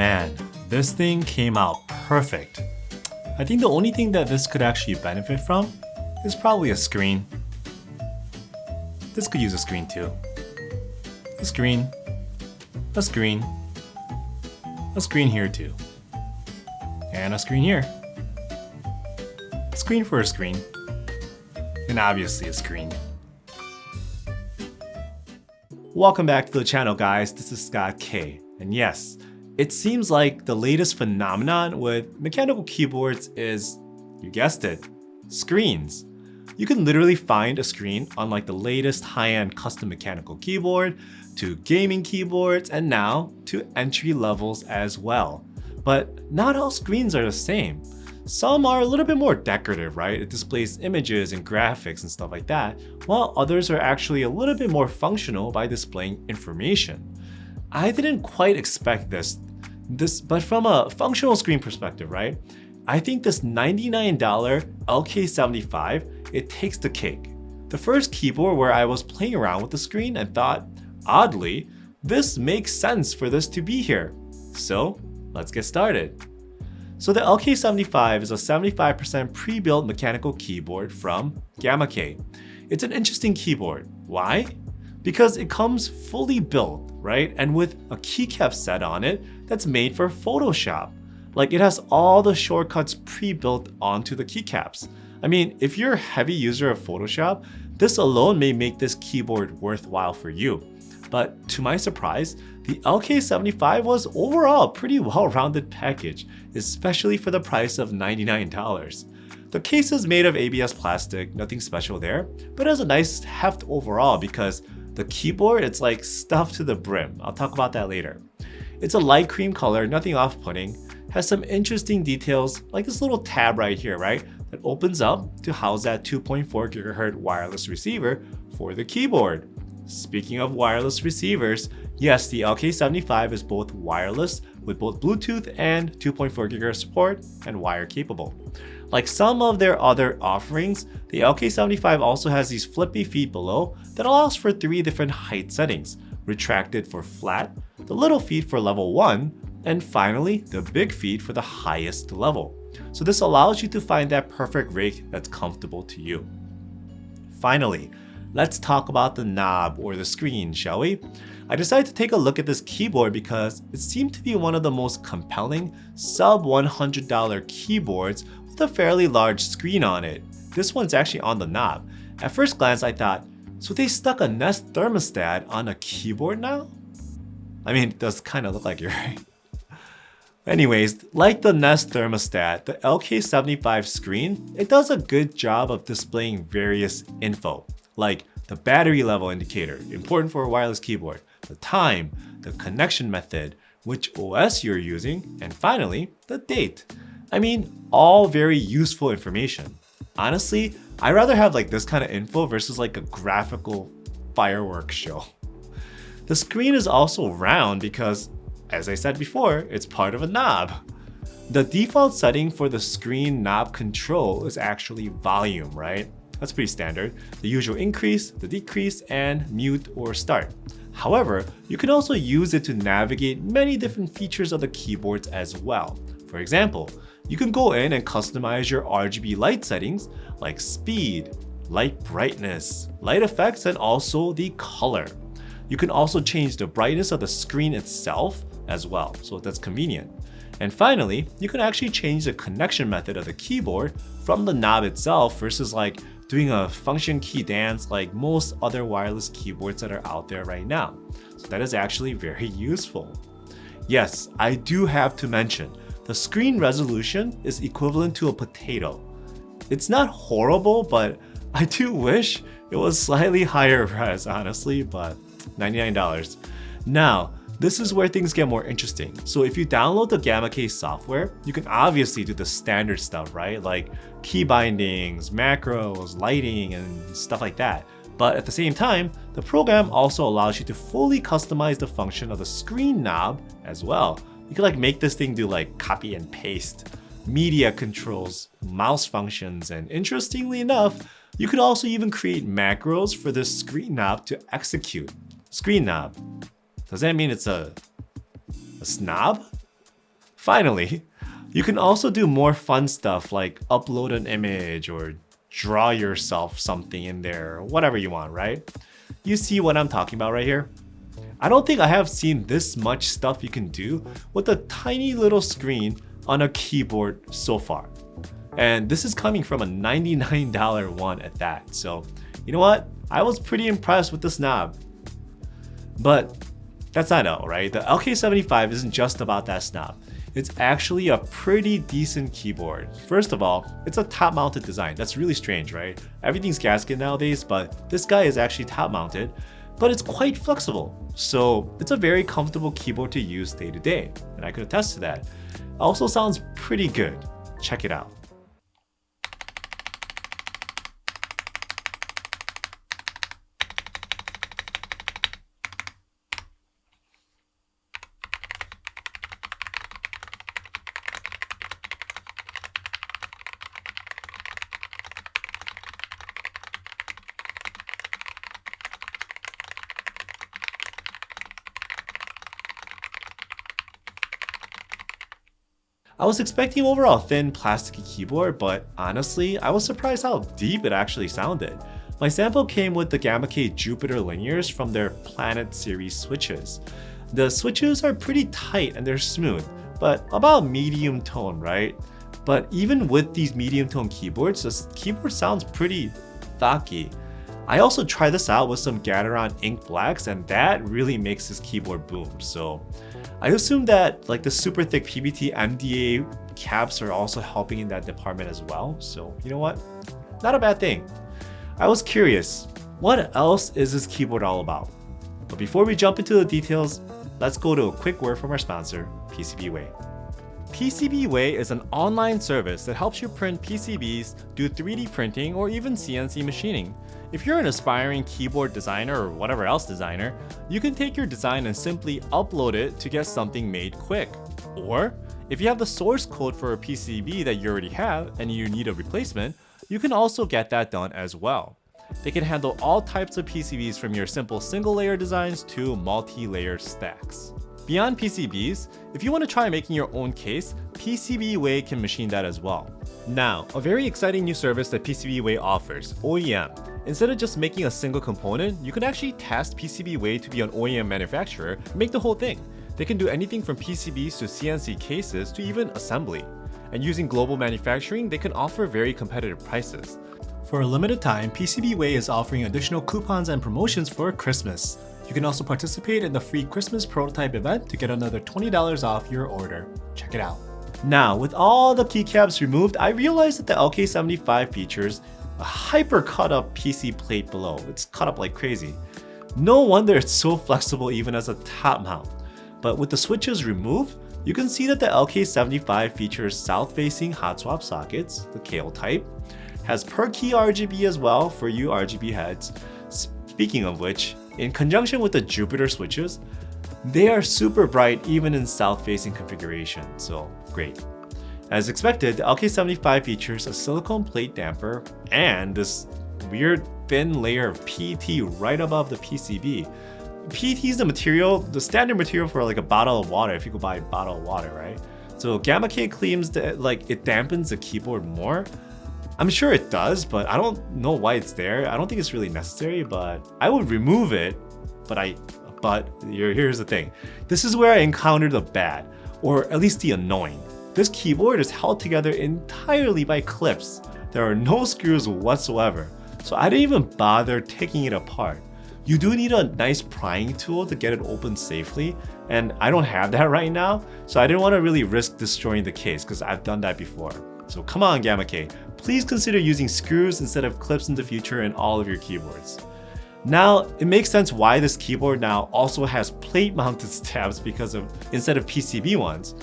Man, this thing came out perfect. I think the only thing that this could actually benefit from is probably a screen. This could use a screen too. A screen, a screen, a screen here too, and a screen here. A screen for a screen, and obviously a screen. Welcome back to the channel, guys. This is Scott K. And yes, it seems like the latest phenomenon with mechanical keyboards is, you guessed it, screens. You can literally find a screen on like the latest high-end custom mechanical keyboard, to gaming keyboards, and now to entry levels as well. But not all screens are the same. Some are a little bit more decorative, right? It displays images and graphics and stuff like that, while others are actually a little bit more functional by displaying information. I didn't quite expect this, but from a functional screen perspective, right? I think this $99 LK75, it takes the cake. The first keyboard where I was playing around with the screen and thought, oddly, this makes sense for this to be here. So let's get started. So the LK75 is a 75% pre-built mechanical keyboard from Gamakay. It's an interesting keyboard. Why? Because it comes fully built, right? And with a keycap set on it that's made for Photoshop. Like, it has all the shortcuts pre-built onto the keycaps. I mean, if you're a heavy user of Photoshop, this alone may make this keyboard worthwhile for you. But to my surprise, the LK75 was overall a pretty well-rounded package, especially for the price of $99. The case is made of ABS plastic, nothing special there, but it has a nice heft overall because the keyboard, it's like stuffed to the brim. I'll talk about that later. It's a light cream color, nothing off-putting, has some interesting details like this little tab right here, right? That opens up to house that 2.4 GHz wireless receiver for the keyboard. Speaking of wireless receivers, yes, the LK75 is both wireless with both Bluetooth and 2.4 GHz support and wire capable. Like some of their other offerings, the LK75 also has these flippy feet below that allows for 3 different height settings: retracted for flat, the little feet for level 1, and finally the big feet for the highest level. So this allows you to find that perfect rake that's comfortable to you. Finally, let's talk about the knob or the screen, shall we? I decided to take a look at this keyboard because it seemed to be one of the most compelling sub $100 keyboards with a fairly large screen on it. This one's actually on the knob. At first glance, I thought, so they stuck a Nest thermostat on a keyboard now? I mean, it does kind of look like it, right? Anyways, like the Nest thermostat, the LK75 screen, it does a good job of displaying various info, like the battery level indicator, important for a wireless keyboard, the time, the connection method, which OS you're using, and finally, the date. I mean, all very useful information. Honestly, I'd rather have like this kind of info versus like a graphical fireworks show. The screen is also round because, as I said before, it's part of a knob. The default setting for the screen knob control is actually volume, right? That's pretty standard. The usual increase, the decrease, and mute or start. However, you can also use it to navigate many different features of the keyboards as well. For example, you can go in and customize your RGB light settings like speed, light brightness, light effects, and also the color. You can also change the brightness of the screen itself as well, so that's convenient. And finally, you can actually change the connection method of the keyboard from the knob itself versus like doing a function key dance like most other wireless keyboards that are out there right now. So that is actually very useful. Yes, I do have to mention, the screen resolution is equivalent to a potato. It's not horrible, but I do wish it was slightly higher res, honestly, but $99. Now, this is where things get more interesting. So if you download the Gamakay software, you can obviously do the standard stuff, right? Like key bindings, macros, lighting, and stuff like that. But at the same time, the program also allows you to fully customize the function of the screen knob as well. You can like make this thing do like copy and paste, media controls, mouse functions, and interestingly enough, you could also even create macros for this screen knob to execute. Screen knob. Does that mean it's a snob? Finally, you can also do more fun stuff like upload an image or draw yourself something in there, or whatever you want, right? You see what I'm talking about right here? I don't think I have seen this much stuff you can do with a tiny little screen on a keyboard so far. And this is coming from a $99 one at that. So, you know what? I was pretty impressed with this knob. But that's not all, right? The LK75 isn't just about that snob. It's actually a pretty decent keyboard. First of all, it's a top-mounted design. That's really strange, right? Everything's gasket nowadays, but this guy is actually top-mounted, but it's quite flexible. So it's a very comfortable keyboard to use day to day, and I could attest to that. It also sounds pretty good. Check it out. I was expecting overall thin plasticky keyboard, but honestly, I was surprised how deep it actually sounded. My sample came with the Gamakay Jupiter linears from their Planet series switches. The switches are pretty tight and they're smooth, but about medium tone, right? But even with these medium tone keyboards, this keyboard sounds pretty thocky. I also tried this out with some Gateron Ink Blacks, and that really makes this keyboard boom. So I assume that like the super thick PBT MDA caps are also helping in that department as well. So you know what? Not a bad thing. I was curious, what else is this keyboard all about? But before we jump into the details, let's go to a quick word from our sponsor, PCBWay. PCBWay is an online service that helps you print PCBs, do 3D printing, or even CNC machining. If you're an aspiring keyboard designer or whatever else designer, you can take your design and simply upload it to get something made quick. Or, if you have the source code for a PCB that you already have and you need a replacement, you can also get that done as well. They can handle all types of PCBs from your simple single layer designs to multi-layer stacks. Beyond PCBs, if you want to try making your own case, PCBWay can machine that as well. Now, a very exciting new service that PCBWay offers, OEM. Instead of just making a single component, you can actually task PCBWay to be an OEM manufacturer and make the whole thing. They can do anything from PCBs to CNC cases to even assembly. And using global manufacturing, they can offer very competitive prices. For a limited time, PCBWay is offering additional coupons and promotions for Christmas. You can also participate in the free Christmas prototype event to get another $20 off your order. Check it out. Now, with all the keycaps removed, I realized that the LK75 features a hyper cut up PC plate below. It's cut up like crazy. No wonder it's so flexible even as a top mount. But with the switches removed, you can see that the LK75 features south-facing hot swap sockets, the KO type, has per key RGB as well for you RGB heads. Speaking of which, in conjunction with the Jupiter switches, they are super bright even in south-facing configuration, so great. As expected, the LK75 features a silicone plate damper and this weird thin layer of PET right above the PCB. PET is the material, the standard material for like a bottle of water if you go buy a bottle of water, right? So Gamakay claims that like it dampens the keyboard more. I'm sure it does, but I don't know why it's there. I don't think it's really necessary, but I would remove it. But here's the thing. This is where I encountered the bad, or at least the annoying. This keyboard is held together entirely by clips. There are no screws whatsoever, so I didn't even bother taking it apart. You do need a nice prying tool to get it open safely, and I don't have that right now, so I didn't want to really risk destroying the case because I've done that before. So come on, Gamakay, please consider using screws instead of clips in the future in all of your keyboards. Now, it makes sense why this keyboard now also has plate-mounted stabs instead of PCB ones,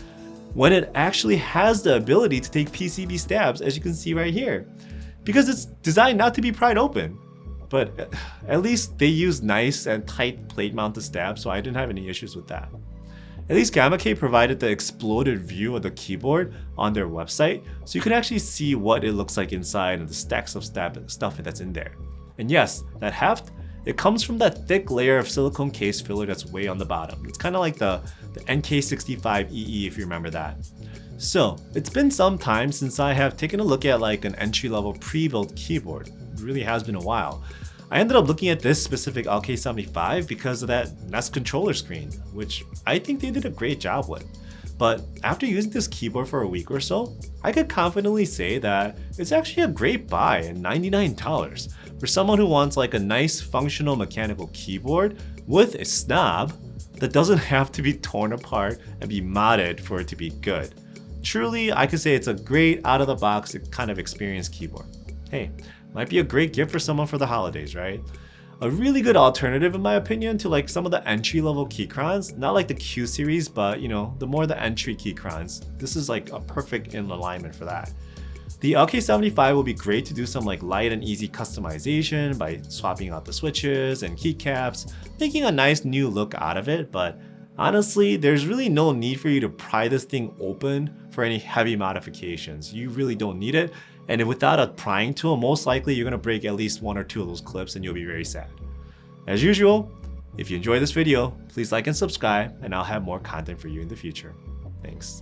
when it actually has the ability to take PCB stabs, as you can see right here, because it's designed not to be pried open. But at least they use nice and tight plate-mounted stabs, so I didn't have any issues with that. At least Gamakay provided the exploded view of the keyboard on their website, so you can actually see what it looks like inside and the stacks of stuff that's in there. And yes, that heft, it comes from that thick layer of silicone case filler that's way on the bottom. It's kind of like the the NK65EE if you remember that. So it's been some time since I have taken a look at like an entry-level pre-built keyboard. It really has been a while. I ended up looking at this specific LK75 because of that Nest controller screen, which I think they did a great job with. But after using this keyboard for a week or so, I could confidently say that it's actually a great buy at $99 for someone who wants like a nice functional mechanical keyboard with a knob that doesn't have to be torn apart and be modded for it to be good. Truly, I could say it's a great out-of-the-box kind of experience keyboard. Hey, might be a great gift for someone for the holidays, right? A really good alternative in my opinion to like some of the entry-level Keychroms, not like the Q series, but you know, the more the entry Keychroms. This is like a perfect in alignment for that. The LK75 will be great to do some like light and easy customization by swapping out the switches and keycaps, making a nice new look out of it, but honestly, there's really no need for you to pry this thing open for any heavy modifications. You really don't need it. And without a prying tool, most likely you're gonna break at least 1 or 2 of those clips and you'll be very sad. As usual, if you enjoyed this video, please like and subscribe and I'll have more content for you in the future. Thanks.